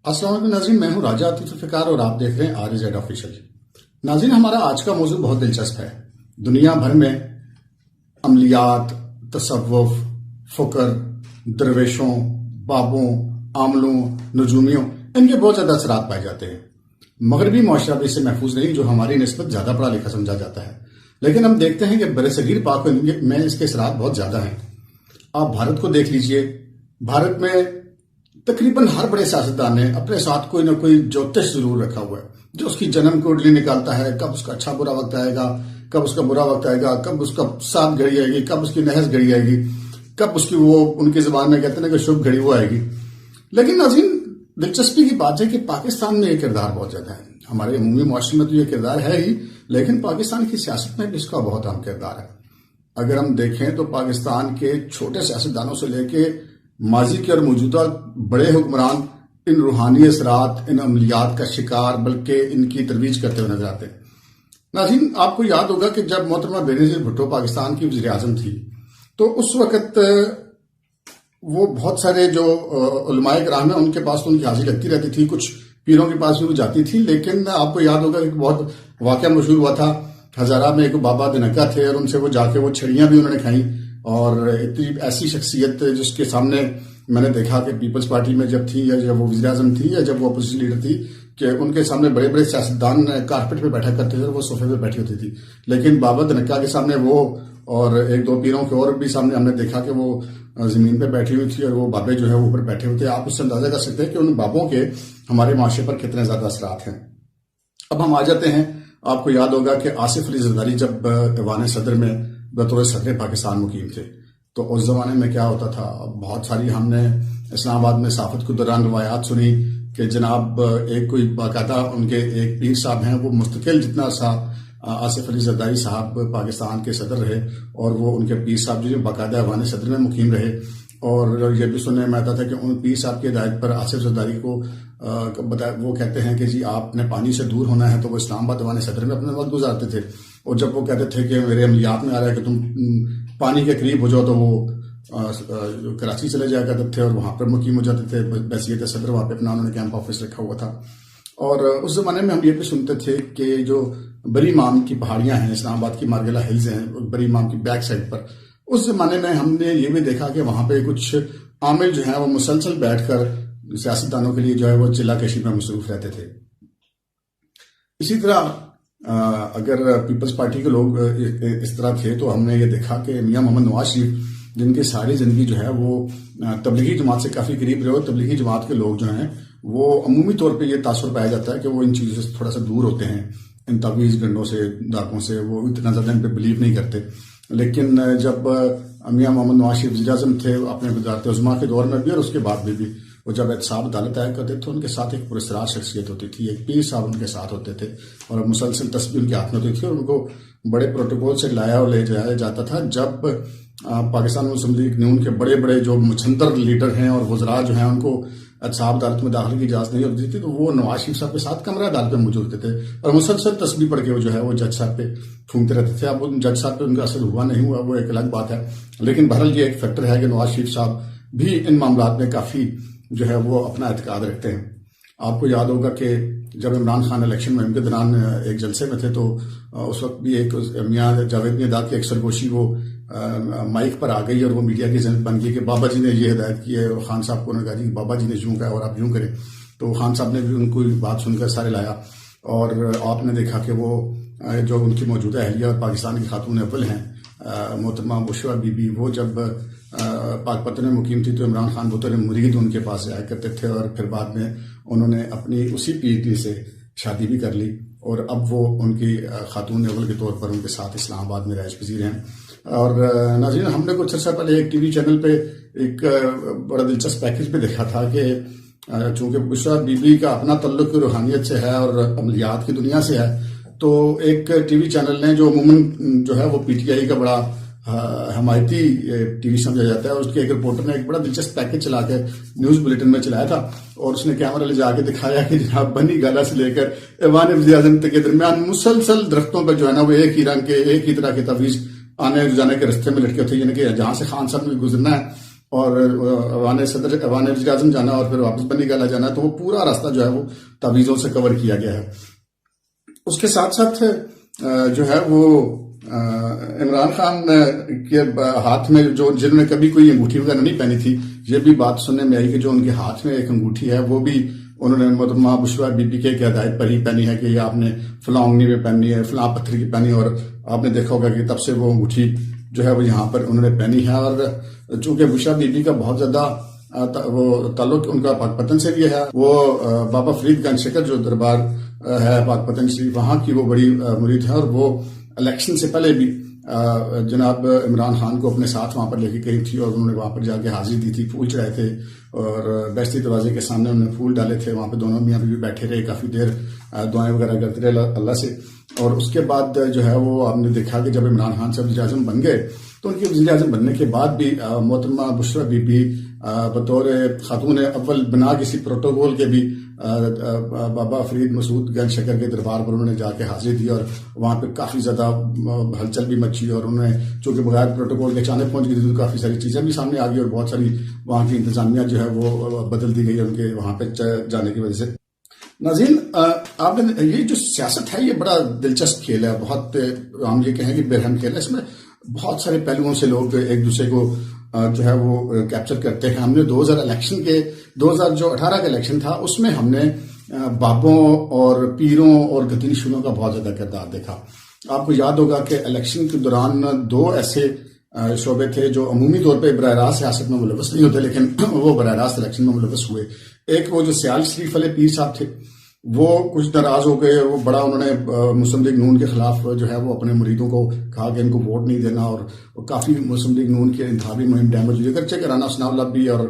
السلام علیکم ناظرین، میں ہوں راجہ عاطف الفقار اور آپ دیکھ رہے ہیں RZ آفیشل۔ ناظرین، ہمارا آج کا موضوع بہت دلچسپ ہے۔ دنیا بھر میں عملیات، تصوف، فکر، درویشوں، بابوں، عاملوں، نجومیوں، ان کے بہت زیادہ اثرات پائے جاتے ہیں۔ مغربی معاشرہ بھی اس سے محفوظ نہیں، جو ہماری نسبت زیادہ پڑھا لکھا سمجھا جاتا ہے، لیکن ہم دیکھتے ہیں کہ برصغیر پاک میں اس کے اثرات بہت زیادہ ہیں۔ آپ بھارت کو دیکھ لیجئے، بھارت میں تقریباً ہر بڑے سیاستدان نے اپنے ساتھ کوئی نہ کوئی جوتش ضرور رکھا ہوا ہے، جو اس کی جنم کنڈلی نکالتا ہے، کب اس کا اچھا برا وقت آئے گا، کب اس کا برا وقت آئے گا، کب اس کا ساتھ گھڑی آئے گی، کب اس کی نحس گھڑی آئے گی، کب اس کی وہ ان کی زبان میں کہتے ہیں کہ شبھ گھڑی وہ آئے گی۔ لیکن ناظرین، دلچسپی کی بات ہے کہ پاکستان میں یہ کردار بہت زیادہ ہے۔ ہمارے عمومی معاشرے میں تو یہ کردار ہے ہی، لیکن پاکستان کی سیاست میں بھی اس کا بہت اہم کردار ہے۔ اگر ہم دیکھیں تو پاکستان کے چھوٹے سیاستدانوں سے لے کے ماضی کے اور موجودہ بڑے حکمران ان روحانی اثرات، ان عملیات کا شکار، بلکہ ان کی ترویج کرتے ہوئے نظر آتے ہیں۔ ناظرین، آپ کو یاد ہوگا کہ جب محترمہ بینظیر بھٹو پاکستان کی وزیر اعظم تھی تو اس وقت وہ بہت سارے جو علماء کرام ہیں ان کے پاس تو ان کی حاضری لگتی رہتی تھی، کچھ پیروں کے پاس بھی وہ جاتی تھی، لیکن آپ کو یاد ہوگا کہ بہت واقعہ مشہور ہوا تھا۔ ہزارہ میں ایک بابا دنکا تھے اور ان سے وہ جا کے وہ چھڑیاں بھی انہوں نے کھائیں، اور اتنی ایسی شخصیت جس کے سامنے میں نے دیکھا کہ پیپلز پارٹی میں جب تھی، یا جب وہ وزیر اعظم تھی، یا جب وہ اپوزیشن لیڈر تھی، کہ ان کے سامنے بڑے بڑے سیاستدان کارپٹ پہ بیٹھا کرتے تھے اور وہ صوفے پہ بیٹھی ہوتی تھی، لیکن بابا دنکا کے سامنے وہ اور ایک دو پیروں کے اور بھی سامنے ہم نے دیکھا کہ وہ زمین پہ بیٹھی ہوئی تھی اور وہ بابے جو ہے وہ اوپر بیٹھے ہوتے ہیں۔ آپ اس سے اندازہ کر سکتے ہیں کہ ان بابوں کے ہمارے معاشرے پر کتنے زیادہ اثرات ہیں۔ اب ہم آ جاتے ہیں، آپ کو یاد ہوگا کہ آصف علی زرداری جب ایوان صدر میں بطور صدر پاکستان مقیم تھے تو اس زمانے میں کیا ہوتا تھا، بہت ساری ہم نے اسلام آباد میں صحافت کے دوران روایات سنی کہ جناب ایک کوئی باقاعدہ ان کے ایک پیر صاحب ہیں، وہ مستقل جتنا سا آصف علی زرداری صاحب پاکستان کے صدر رہے اور وہ ان کے پیر صاحب جو باقاعدہ ایوان صدر میں مقیم رہے، اور یہ بھی سننے میں آتا تھا کہ ان پیر صاحب کی ہدایت پر آصف زرداری کو وہ کہتے ہیں کہ جی آپ نے پانی سے دور ہونا ہے، تو وہ اسلام آباد ایوان صدر میں اپنے وقت گزارتے تھے، اور جب وہ کہتے تھے کہ میرے عملیات میں آ رہا ہے کہ تم پانی کے قریب ہو جاؤ، تو وہ کراچی چلے جایا کرتے تھے اور وہاں پر مقیم ہو جاتے تھے بحیثیت صدر، وہاں پہ اپنا انہوں نے کیمپ آفس رکھا ہوا تھا۔ اور اس زمانے میں ہم یہ بھی سنتے تھے کہ جو بری امام کی پہاڑیاں ہیں، اسلام آباد کی مارگلہ ہلز ہیں، بری امام کی بیک سائڈ پر، اس زمانے میں ہم نے یہ بھی دیکھا کہ وہاں پہ کچھ عامل جو ہیں وہ مسلسل بیٹھ کر سیاستدانوں کے لیے جو ہے وہ چلہ کشی میں مصروف رہتے تھے۔ اسی طرح اگر پیپلز پارٹی کے لوگ اس طرح تھے تو ہم نے یہ دیکھا کہ میاں محمد نواز شریف، جن کی ساری زندگی جو ہے وہ تبلیغی جماعت سے کافی قریب رہے، اور تبلیغی جماعت کے لوگ جو ہیں وہ عمومی طور پہ یہ تاثر پایا جاتا ہے کہ وہ ان چیزوں سے تھوڑا سا دور ہوتے ہیں، ان تعویذ گنڈوں سے، ڈاکوں سے، وہ اتنا زیادہ ان پہ بلیو نہیں کرتے۔ لیکن جب میاں محمد نواز شریف وزیر اعظم تھے اپنے وزارت عظمیٰ کے دور میں بھی اور اس کے بعد بھی وہ جب احتساب عدالت آیا کرتے تھے، ان کے ساتھ ایک پراسرار شخصیت ہوتی تھی، ایک پیر صاحب ان کے ساتھ ہوتے تھے، اور مسلسل تسبیح ان کے ہاتھ میں ہوتی تھی، اور ان کو بڑے پروٹوکول سے لایا اور لے جایا جاتا تھا۔ جب پاکستان مسلم لیگ نون کے بڑے بڑے جو مچھندر لیڈر ہیں اور وزراء جو ہیں ان کو احتساب عدالت میں داخلے کی اجازت نہیں ہوتی تھی، تو وہ نواز شریف صاحب کے ساتھ کمرہ عدالت میں موجود ہوتے تھے اور مسلسل تسبیح پڑھ کے وہ جو ہے وہ جج صاحب پہ پھونکتے رہتے تھے۔ اب ان جج صاحب پہ ان کا اثر ہوا نہیں ہوا وہ ایک الگ بات ہے، لیکن بہرحال یہ ایک فیکٹر ہے کہ نواز شریف صاحب بھی ان معاملات میں کافی جو ہے وہ اپنا اعتقاد رکھتے ہیں۔ آپ کو یاد ہوگا کہ جب عمران خان الیکشن مہم کے دوران ایک جلسے میں تھے تو اس وقت بھی ایک میاں جاوید میاں کی ایک سرگوشی وہ مائک پر آ گئی اور وہ میڈیا کی ذہن بن گئی کہ بابا جی نے یہ ہدایت کی ہے، اور خان صاحب کو انہوں نے کہا جی بابا جی نے یوں کہا اور آپ یوں کریں، تو خان صاحب نے بھی ان کو بات سن کر سارے لایا، اور آپ نے دیکھا کہ وہ جو ان کی موجودہ اہلیہ اور پاکستان کی خاتون اول ہیں محترمہ بشرا بی بی، وہ جب پاک پتن میں مقیم تھی تو عمران خان بطور مرید ان کے پاس جایا کرتے تھے، اور پھر بعد میں انہوں نے اپنی اسی پی سے شادی بھی کر لی، اور اب وہ ان کی خاتون اول کے طور پر ان کے ساتھ اسلام آباد میں رہائش پذیر ہیں۔ اور ناظرین، ہم نے کچھ عرصہ پہلے ایک ٹی وی چینل پہ ایک بڑا دلچسپ پیکج پہ دیکھا تھا کہ چونکہ بشرا بی بی کا اپنا تعلق روحانیت سے ہے اور عملیات کی دنیا سے ہے، تو ایک ٹی وی چینل نے جو عموماً جو ہے وہ پی ٹی آئی کا بڑا حمایتی ٹی وی سمجھا جاتا ہے، اس کے ایک رپورٹر نے ایک بڑا دلچسپ پیکج چلا کے نیوز بلیٹن میں چلایا تھا، اور اس نے کیمرہ لے جا کے دکھایا کہ جناب بنی گالا سے لے کر ایوان وزیر اعظم کے درمیان مسلسل درختوں پر جو ہے نا وہ ایک ہی رنگ کے ایک ہی طرح کے تعویذ آنے جانے کے رستے میں لٹکے ہوتے ہیں، یعنی کہ جہاں سے خان صاحب نے گزرنا ہے اور ایوان وزیر اعظم جانا اور پھر واپس بنی گالا جانا، تو وہ پورا راستہ جو ہے وہ تعویذوں سے کور کیا گیا ہے۔ اس کے ساتھ ساتھ جو ہے وہ عمران خان کے ہاتھ میں جنہوں نے کبھی کوئی انگوٹھی وغیرہ نہیں پہنی تھی، یہ بھی بات سننے میں آئی کہ جو ان کے ہاتھ میں ایک انگوٹھی ہے وہ بھی انہوں نے محترمہ بشرا بی بی کے ہدایت پر ہی پہنی ہے کہ یہ آپ نے فلاں انگلی میں پہننی ہے، فلاں پتھر کی پہنی، اور آپ نے دیکھا ہوگا کہ تب سے وہ انگوٹھی جو ہے وہ یہاں پر انہوں نے پہنی ہے۔ اور چونکہ بشرا بی بی کا بہت زیادہ وہ تعلق ان کا پاک پتن سے بھی ہے، وہ بابا فرید گنج شکر جو دربار ہے پاک پتن شریف، وہاں کی وہ بڑی مرید ہے، اور وہ الیکشن سے پہلے بھی جناب عمران خان کو اپنے ساتھ وہاں پر لے کے گئی تھی، اور انہوں نے وہاں پر جا کے حاضری دی تھی، پھول چڑھائے تھے، اور بیشتی دروازے کے سامنے انہوں نے پھول ڈالے تھے، وہاں پہ دونوں میاں بیوی بیٹھے رہے کافی دیر، دعائیں وغیرہ کرتے رہے اللہ سے۔ اور اس کے بعد جو ہے وہ آپ نے دیکھا کہ جب عمران خان سے وزیر اعظم بن گئے تو ان کے وزیر اعظم بننے کے بعد بھی محترمہ بشرا بی بی بطور خاتون اول بنا کسی پروٹوکول کے بھی بابا فرید مسعود گنج شکر کے دربار پر انہوں نے جا کے حاضری دی، اور وہاں پہ کافی زیادہ ہلچل بھی مچی، اور انہوں نے چونکہ بغیر پروٹوکول کے اچانک پہنچ گئی تو کافی ساری چیزیں بھی سامنے آ گئی، اور بہت ساری وہاں کی انتظامیہ جو ہے وہ بدل دی گئی ان کے وہاں پہ جانے کی وجہ سے۔ ناظرین، آپ نے یہ جو سیاست ہے یہ بڑا دلچسپ کھیل ہے، بہت ہم یہ کہیں کہ بے رحم کھیل ہے، اس میں بہت سارے پہلوؤں سے لوگ ایک دوسرے کو جو ہے وہ کیپچر کرتے ہیں۔ ہم نے 2018 کا الیکشن تھا، اس میں ہم نے بابوں اور پیروں اور گدی نشینوں کا بہت زیادہ کردار دیکھا۔ آپ کو یاد ہوگا کہ الیکشن کے دوران دو ایسے شعبے تھے جو عمومی طور پہ براہ راست سیاست میں ملوث نہیں ہوتے لیکن وہ براہ راست الیکشن میں ملوث ہوئے۔ ایک وہ جو سیال شریف والے پیر صاحب تھے، وہ کچھ ناراض ہو گئے، وہ بڑا انہوں نے مسلم لیگ نون کے خلاف جو ہے وہ اپنے مریدوں کو کہا کہ ان کو ووٹ نہیں دینا، اور کافی مسلم لیگ نون کے انتخابی مہم ڈیمیج ہوئی، اگرچہ کہ رانا ثناء اللہ بھی اور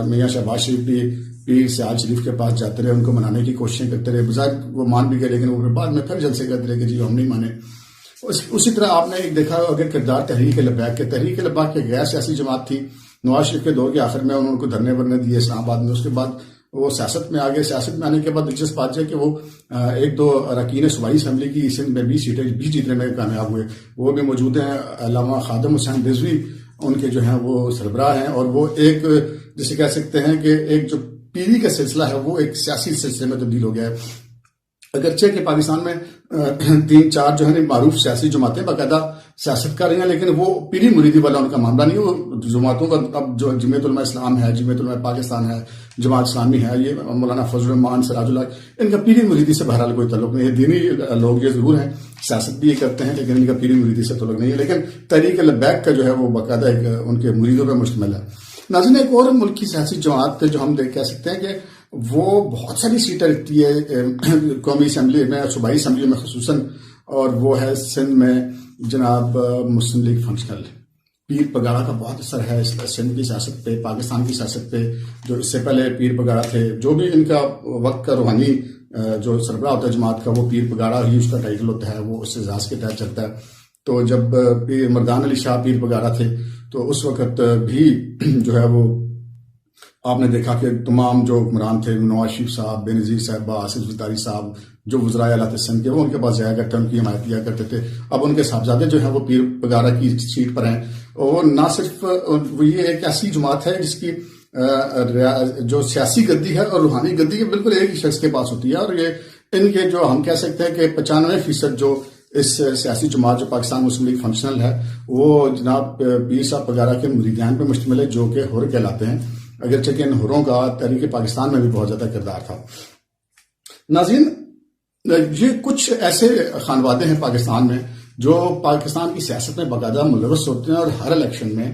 میاں شہباز شریف بھی پیر سیال شریف کے پاس جاتے رہے، ان کو منانے کی کوششیں کرتے رہے، بظاہر وہ مان بھی گئے لیکن وہ بعد میں پھر جلسے کرتے رہے کہ جی ہم نہیں مانے۔ اسی طرح آپ نے ایک دیکھا اگر کردار تحریک لبیک کے غیر سیاسی جماعت تھی، نواز شریف کے دور کے آخر میں انہوں کو دھرنے ورنے دیے اسلام آباد میں، اس کے بعد وہ سیاست میں آگے، سیاست میں آنے کے بعد دلچسپ بات ہے کہ وہ ایک دو اراکین صوبائی اسمبلی کی سندھ میں 20 سیٹیں بھی جیتنے میں کامیاب ہوئے، وہ بھی موجود ہیں۔ علامہ خادم حسین رضوی ان کے جو ہیں وہ سربراہ ہیں، اور وہ ایک جسے کہہ سکتے ہیں کہ ایک جو پیری کا سلسلہ ہے وہ ایک سیاسی سلسلے میں تبدیل ہو گیا ہے۔ اگرچہ کہ پاکستان میں 3-4 جو ہے معروف سیاسی جماعتیں باقاعدہ سیاست کر رہی ہیں، لیکن وہ پیری مریدی والا ان کا معاملہ نہیں۔ وہ جماعتوں کا اب جو جمعیت علماء اسلام ہے، جمعیت علماء پاکستان ہے، جماعت اسلامی ہے، یہ مولانا فضل الرحمان، سراج اللہ، ان کا پیری مریدی سے بہرحال کوئی تعلق نہیں ہے۔ دینی لوگ یہ ضرور ہیں، سیاست بھی یہ کرتے ہیں، لیکن ان کا پیری مریدی سے تعلق نہیں ہے۔ لیکن تحریک لبیک کا جو ہے وہ باقاعدہ ایک ان کے مریدوں پہ مشتمل ہے۔ ناظرین، ایک اور ملک کی سیاسی جماعت جو ہم کہہ سکتے ہیں کہ وہ بہت ساری سیٹیں رکھتی ہے قومی اسمبلی میں، صوبائی اسمبلی میں خصوصاً، اور وہ ہے سندھ میں جناب مسلم لیگ فنکشنل۔ پیر پگاڑا کا بہت اثر ہے سندھ کی سیاست پہ، پاکستان کی سیاست پہ۔ جو اس سے پہلے پیر پگاڑا تھے، جو بھی ان کا وقت کا روحانی جو سربراہ ہوتا ہے جماعت کا، وہ پیر پگاڑا ہی اس کا ٹائٹل ہوتا ہے، وہ اس اعزاز کے تحت چلتا ہے۔ تو جب مردان علی شاہ پیر پگاڑا تھے تو اس وقت بھی جو ہے وہ آپ نے دیکھا کہ تمام جو حکمران تھے، نواز شریف صاحب، بے نظیر صاحبہ، آصف زرداری صاحب، جو وزرائے اعلیٰ تھے سندھ کے، وہ ان کے پاس جایا کرتے، ان کی حمایت کیا کرتے تھے۔ اب ان کے صاحبزادے جو ہیں وہ پیر پگاڑا کی سیٹ پر ہیں، اور نہ صرف یہ ایک ایسی جماعت ہے جس کی جو سیاسی گدی ہے اور روحانی گدی بالکل ایک ہی شخص کے پاس ہوتی ہے، اور یہ ان کے جو ہم کہہ سکتے ہیں کہ 95% جو اس سیاسی جماعت جو پاکستان مسلم لیگ فنکشنل ہے، وہ جناب پیر صاحب پگاڑا کے مریدان پہ مشتمل ہے، جو کہ حر کہلاتے ہیں، اگرچہ کہ ان حروں کا تحریک پاکستان میں بھی بہت زیادہ کردار تھا۔ ناظرین، یہ کچھ ایسے خانوادے ہیں پاکستان میں جو پاکستان کی سیاست میں باقاعدہ ملوث ہوتے ہیں، اور ہر الیکشن میں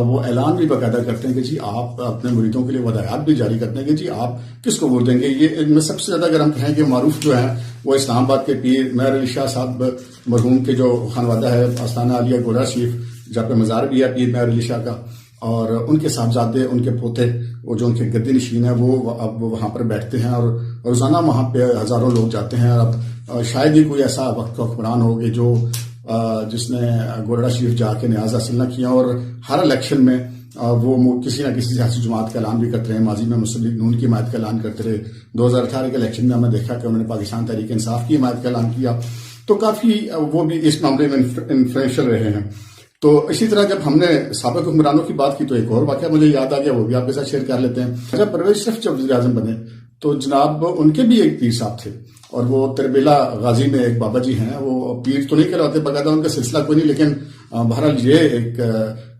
وہ اعلان بھی باقاعدہ کرتے ہیں کہ جی آپ اپنے مریدوں کے لیے ودایات بھی جاری کرتے ہیں کہ جی آپ کس کو ووٹ دیں گے۔ یہ ان میں سب سے زیادہ اگر ہم کہیں کہ معروف جو ہیں وہ اسلام آباد کے پیر مہر علی شاہ صاحب مرحوم کے جو خانوادہ ہے، آستانہ عالیہ گولڑا شریف جہاں پہ مزار بھی ہے پیر مہر علی شاہ کا، اور ان کے صاحبزادے، ان کے پوتے، وہ جو ان کے گدی نشین ہیں، وہ اب وہاں پر بیٹھتے ہیں، اور روزانہ وہاں پہ ہزاروں لوگ جاتے ہیں۔ اور اب شاید ہی کوئی ایسا وقت کا حکمران ہو کہ جس نے گولڑا شریف جا کے نیاز حاصل نہ کیا، اور ہر الیکشن میں وہ کسی نہ کسی سیاسی جماعت کا اعلان بھی کرتے رہے۔ ماضی میں مسلم لیگ نون کی حمایت کا اعلان کرتے رہے، 2018 کے الیکشن میں ہم نے دیکھا کہ انہوں نے پاکستان تحریک انصاف کی حمایت کا اعلان کیا، تو کافی وہ بھی اس معاملے میں انفلوئنشل رہے ہیں۔ تو اسی طرح جب ہم نے سابق حکمرانوں کی بات کی تو ایک اور واقعہ مجھے یاد آ گیا، وہ بھی آپ کے ساتھ شیئر کر لیتے ہیں۔ جب پرویز شریف جب وزیر اعظم بنے تو جناب ان کے بھی ایک پیر صاحب تھے، اور وہ تربیلا غازی میں ایک بابا جی ہیں، وہ پیر تو نہیں کہلاتے باقاعدہ، ان کا سلسلہ کوئی نہیں، لیکن بہرحال یہ ایک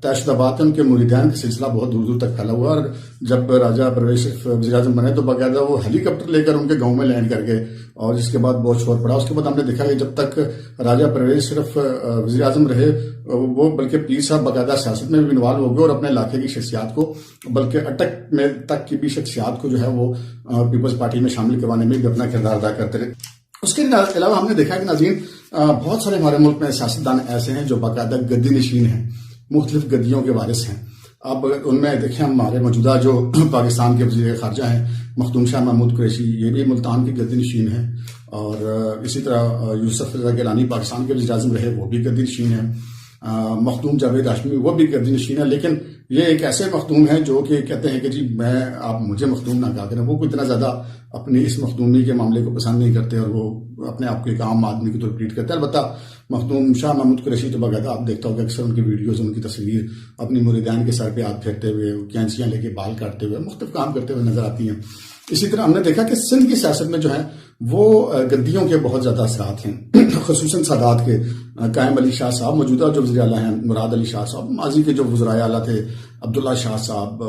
طے شدہ بات ہے، ان کے مریدان کا سلسلہ بہت دور دور تک پھیلا ہوا، اور جب راجہ پرویز شریف وزیر اعظم بنے تو باقاعدہ وہ ہیلی کاپٹر لے کر ان کے گاؤں میں لینڈ کر گئے، اور جس کے بعد بہت شور پڑا۔ اس کے بعد ہم نے دیکھا کہ جب تک راجہ پرویز شریف وزیر اعظم رہے وہ بلکہ پیر صاحب باقاعدہ سیاست میں بھی انوالو ہو گئے، اور اپنے علاقے کی شخصیات کو، بلکہ اٹک میں تک کی بھی شخصیات کو جو ہے وہ پیپلز پارٹی میں شامل کروانے میں بھی اپنا کردار ادا کرتے رہے۔ اس کے علاوہ ہم نے دیکھا کہ ناظرین بہت سارے ہمارے ملک میں سیاستدان ایسے ہیں جو باقاعدہ گدی نشین ہیں، مختلف گدیوں کے وارث ہیں۔ اب ان میں دیکھیں ہمارے موجودہ جو پاکستان کے وزیر خارجہ ہیں مخدوم شاہ محمود قریشی، یہ بھی ملتان کے گدی نشین ہیں، اور اسی طرح یوسف رضا گیلانی پاکستان کے وزیر اعظم رہے، وہ بھی گدی نشین ہیں۔ مخدوم جاوید ہاشمی وہ بھی گدی نشین ہے، لیکن یہ ایک ایسے مخدوم ہیں جو کہ کہتے ہیں کہ جی آپ مجھے مخدوم نہ کہا کریں۔ وہ کوئی اتنا زیادہ اپنی اس مخدومی کے معاملے کو پسند نہیں کرتے، اور وہ اپنے آپ کو ایک عام آدمی کی طور ٹریٹ کرتے ہیں۔ البتہ مخدوم شاہ محمود قریشی تو باقاعدہ آپ دیکھتا ہوگا اکثر ان کی ویڈیوز، ان کی تصویر اپنی مریدان کے سر پہ ہاتھ پھیرتے ہوئے، کینچیاں لے کے بال کاٹتے ہوئے، مختلف کام کرتے ہوئے نظر آتی ہیں۔ اسی طرح ہم نے دیکھا کہ سندھ کی سیاست میں جو ہے وہ گدیوں کے بہت زیادہ اثرات ہیں، خصوصاً سادات کے۔ قائم علی شاہ صاحب موجودہ جو وزیر اعلیٰ ہیں، مراد علی شاہ صاحب، ماضی کے جو وزرائے اعلیٰ تھے، عبداللہ شاہ صاحب،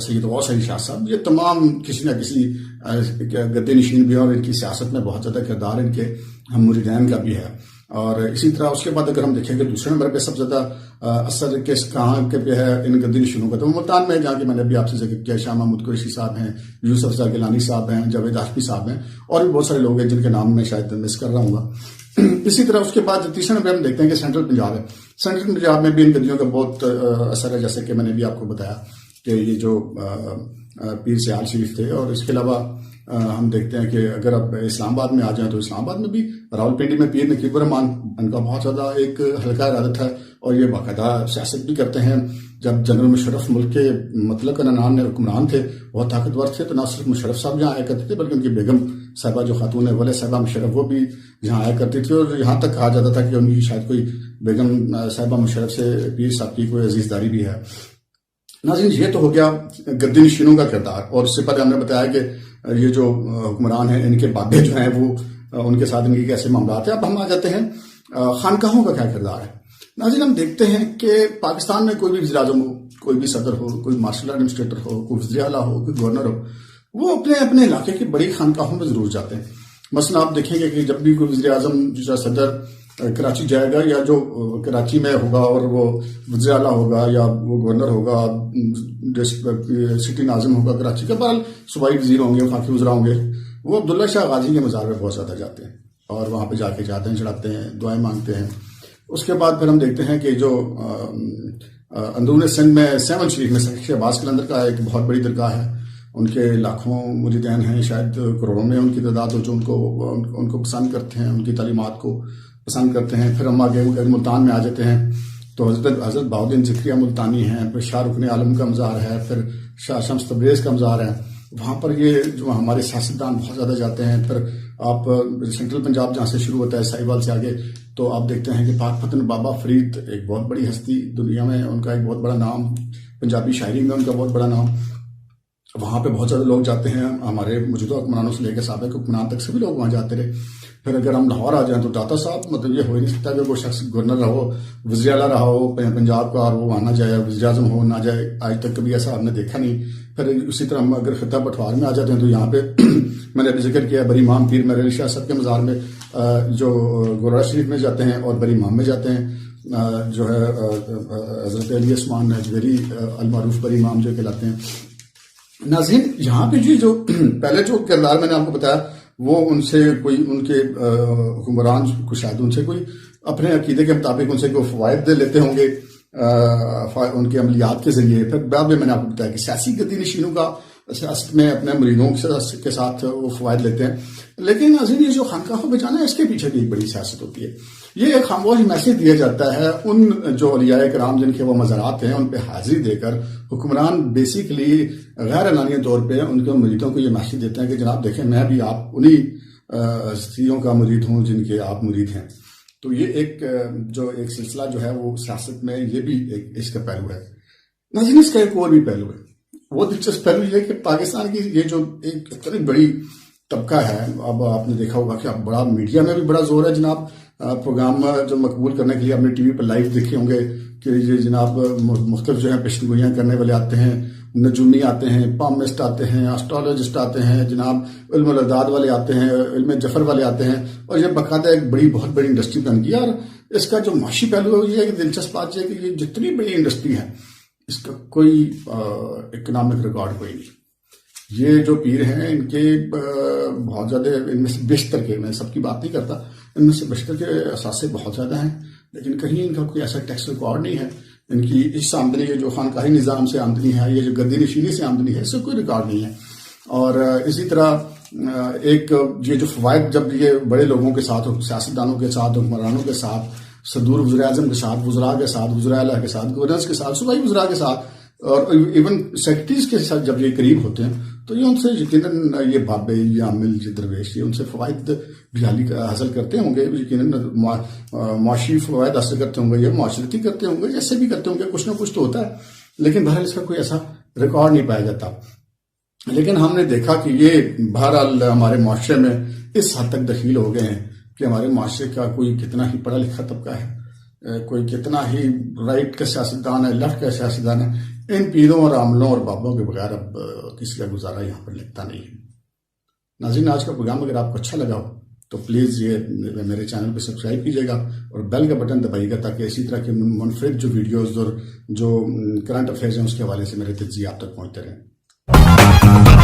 سید غوث علی شاہ صاحب، یہ تمام کسی نہ کسی گدے نشین بھی ہیں، اور ان کی سیاست میں بہت زیادہ کردار ان کے ہم مریدین کا بھی ہے۔ اور اسی طرح اس کے بعد اگر ہم دیکھیں کہ دوسرے نمبر پہ سب سے زیادہ اثر کہاں کے پہ ہے ان گدی نشینوں کا، تو ملتان میں، جہاں کہ میں نے ابھی آپ سے ذکر کیا، شاہ محمود قریشی صاحب ہیں، یوسف رضا گیلانی صاحب ہیں، جاوید ہاشمی صاحب ہیں، اور بھی بہت سارے لوگ ہیں جن کے نام میں شاید مس کر رہا ہوں گا۔ اسی طرح اس کے بعد تیسرے نمبر ہم دیکھتے ہیں کہ سینٹرل پنجاب ہے۔ سینٹرل پنجاب میں بھی ان گدیوں کا بہت اثر ہے، جیسے کہ میں نے بھی آپ کو بتایا کہ یہ جو پیر سیال شریف تھے، اور اس کے علاوہ ہم دیکھتے ہیں کہ اگر آپ اسلام آباد میں آ جائیں تو اسلام آباد میں بھی راولپنڈی میں پیر نقیب الرحمان، ان کا بہت زیادہ ایک حلقہ ارادت ہے، اور یہ باقاعدہ سیاست بھی کرتے ہیں۔ جب جنرل مشرف ملک کے مطلق ننان حکمران تھے، بہت طاقتور تھے، تو نہ صرف مشرف صاحب جہاں آیا کرتے تھے بلکہ ان کی بیگم صاحبہ جو خاتون ہے ولی صاحبہ مشرف، وہ بھی یہاں آیا کرتی تھی، اور یہاں تک کہا جاتا تھا کہ ان کی شاید کوئی بیگم صاحبہ مشرف سے پیر صاحب کی کوئی عزیز داری بھی ہے۔ ناظرین یہ تو ہو گیا گدی نشینوں کا کردار، اور اس سے پہلے ہم نے بتایا کہ یہ جو حکمران ہیں ان کے بابے جو ہیں وہ ان کے ساتھ ان کی کیسے معاملات ہیں۔ اب ہم آ جاتے ہیں خانقاہوں کا کیا کردار ہے۔ ناظرین ہم دیکھتے ہیں کہ پاکستان میں کوئی بھی وزیر اعظم ہو، کوئی بھی صدر ہو، کوئی مارشل ایڈمنسٹریٹر ہو، کوئی وزیر اعلیٰ ہو، کوئی گورنر ہو، وہ اپنے اپنے علاقے کی بڑی خانقاہوں میں ضرور جاتے ہیں۔ مثلا آپ دیکھیں گے کہ جب بھی کوئی وزیر اعظم جو صدر کراچی جائے گا، یا جو کراچی میں ہوگا اور وہ وزیر اعلیٰ ہوگا یا وہ گورنر ہوگا، سٹی ناظم ہوگا کراچی کا، بہرحال صوبائی وزیر ہوں گے، خاکی وزراء ہوں گے، وہ عبداللہ شاہ غازی کے مزار پہ بہت زیادہ جاتے ہیں، اور وہاں پہ جا کے چادریں چڑھاتے ہیں، دعائیں مانگتے ہیں۔ اس کے بعد پھر ہم دیکھتے ہیں کہ جو اندرون سندھ میں سیون شریف میں شیخ عباس قلندر کا ایک بہت بڑی درگاہ ہے، ان کے لاکھوں مریدین ہیں، شاید کروڑوں میں ان کی تعداد ہو، جو ان کو پسند کرتے ہیں، ان کی تعلیمات کو پسند کرتے ہیں۔ پھر ہم آگے ملتان میں آ جاتے ہیں تو حضرت بہاؤالدین ذکریہ ملتانی ہیں، پھر شاہ رکن عالم کا مزار ہے، پھر شاہ شمس تبریز کا مزار ہے۔ وہاں پر یہ جو ہمارے سیاستدان بہت زیادہ جاتے ہیں۔ پھر آپ سینٹرل پنجاب جہاں سے شروع ہوتا ہے ساہیوال سے آگے، تو آپ دیکھتے ہیں کہ پاک پتن بابا فرید ایک بہت بڑی ہستی دنیا میں، ان کا ایک بہت بڑا نام، پنجابی شاعری میں ان کا بہت بڑا نام، وہاں پہ بہت زیادہ لوگ جاتے ہیں۔ ہمارے موجودہ حکمرانوں سے لے کے سابق حکمران تک سبھی لوگ وہاں جاتے رہے۔ پھر اگر ہم لاہور آ جائیں تو داتا صاحب، مطلب یہ ہو ہی نہیں سکتا کہ وہ شخص گورنر رہا ہو، وزیر اعلیٰ رہا ہو پنجاب کا، اور وہ وہاں نہ جائے، وزیر اعظم ہو نہ جائے، آج تک کبھی ایسا ہم نے دیکھا نہیں۔ پھر اسی طرح ہم اگر خطہ پٹوار میں آ جاتے ہیں تو یہاں پہ میں نے ابھی ذکر کیا بری امام پیر میر علی شاہ صاحب کے مزار میں جو گورا شریف میں جاتے ہیں، اور بری امام میں جاتے ہیں، جو ہے حضرت علی عثمان اجمیری المعروف بری امام جو کہلاتے ہیں۔ ناظرین یہاں پہ جو پہلے جو کردار میں نے آپ کو بتایا، وہ ان سے کوئی ان کے حکمران کو شاید ان سے کوئی اپنے عقیدے کے مطابق ان سے کوئی فوائد لیتے ہوں گے ان کے عملیات کے ذریعے۔ پھر بعد میں نے آپ کو بتایا کہ سیاسی گدی نشینوں کا سیاست میں اپنے مریدوں کے ساتھ وہ فوائد لیتے ہیں۔ لیکن ناظرین یہ جو خانقاہوں پہ جانا ہے، اس کے پیچھے بھی ایک بڑی سیاست ہوتی ہے۔ یہ ایک خاموش میسج دیا جاتا ہے ان جو اولیاء کرام جن کے وہ مزارات ہیں، ان پہ حاضری دے کر حکمران بیسیکلی غیر اعلانیہ طور پہ ان کے مریدوں کو یہ میسج دیتے ہیں کہ جناب دیکھیں، میں بھی آپ انہی ہستیوں کا مرید ہوں جن کے آپ مرید ہیں۔ تو یہ ایک جو ایک سلسلہ جو ہے وہ سیاست میں یہ بھی ایک اس کا پہلو ہے. ناظرین اس کا ایک اور بھی پہلو ہے. وہ دلچسپ پہلو یہ کہ پاکستان کی یہ جو ایک اتنی بڑی طبقہ ہے، اب آپ نے دیکھا ہوگا کہ اب بڑا میڈیا میں بھی بڑا زور ہے جناب پروگرام جو مقبول کرنے کے لیے. آپ نے ٹی وی پر لائیو دیکھے ہوں گے کہ یہ جناب مختلف جو ہے پیشن گوئیاں کرنے والے آتے ہیں، نجومی آتے ہیں، پامسٹ آتے ہیں، اسٹرالوجسٹ آتے ہیں، جناب علم الاعداد والے آتے ہیں، علم جفر والے آتے ہیں، اور یہ باقاعدہ ایک بہت بڑی انڈسٹری بن گئی. اور اس کا جو معاشی پہلو ہے یہ ہے کہ دلچسپ بات یہ ہے کہ یہ جتنی بڑی انڈسٹری ہے اس کا کوئی اکنامک ریکارڈ کوئی نہیں. یہ جو پیر ہیں ان کے بہت زیادہ، ان میں سے بیشتر کے، میں سب کی بات نہیں کرتا، ان میں سے بیشتر کے اثاثے بہت زیادہ ہیں، لیکن کہیں ان کا کوئی ایسا ٹیکس ریکارڈ نہیں ہے. ان کی اس آمدنی، یہ جو خانقاہی نظام سے آمدنی ہے، یہ جو گدی نشینی سے آمدنی ہے، اس سے کوئی ریکارڈ نہیں ہے. اور اسی طرح ایک یہ جو فوائد جب یہ بڑے لوگوں کے ساتھ، سیاستدانوں کے ساتھ، حکمرانوں کے ساتھ، صدور وزیر اعظم کے ساتھ، وزراء کے ساتھ، وزراء اعلیٰ کے ساتھ، گورنرز کے ساتھ، صوبائی وزراء کے ساتھ، اور ایون سیکرٹریز کے ساتھ جب یہ قریب ہوتے ہیں تو یہ ان سے یقیناً یہ بابے، یہ عامل، یہ درویش، یہ ان سے فوائد بھی حاصل کرتے ہوں گے. یقیناً معاشی فوائد حاصل کرتے ہوں گے، یا معاشرتی کرتے ہوں گے، ایسے بھی کرتے ہوں گے، کچھ نہ کچھ تو ہوتا ہے. لیکن بہرحال اس کا کوئی ایسا ریکارڈ نہیں پایا جاتا. لیکن ہم نے دیکھا کہ یہ بہرحال ہمارے معاشرے میں اس حد تک دخیل ہو گئے ہیں کہ ہمارے معاشرے کا کوئی کتنا ہی پڑھا لکھا طبقہ ہے، کوئی کتنا ہی رائٹ کا سیاستدان ہے، لیفٹ کا سیاستدان ہے، ان پیروں اور عاملوں اور بابوں کے بغیر اب کسی کا گزارا یہاں پر لگتا نہیں ہے. ناظرین آج کا پروگرام اگر آپ کو اچھا لگا ہو تو پلیز یہ میرے چینل پہ سبسکرائب کیجیے گا اور بیل کا بٹن دبائیے گا تاکہ اسی طرح کے منفرد جو ویڈیوز اور جو کرنٹ افیئرز ہیں اس کے حوالے سے میرے تجزیے آپ تک پہنچتے رہیں.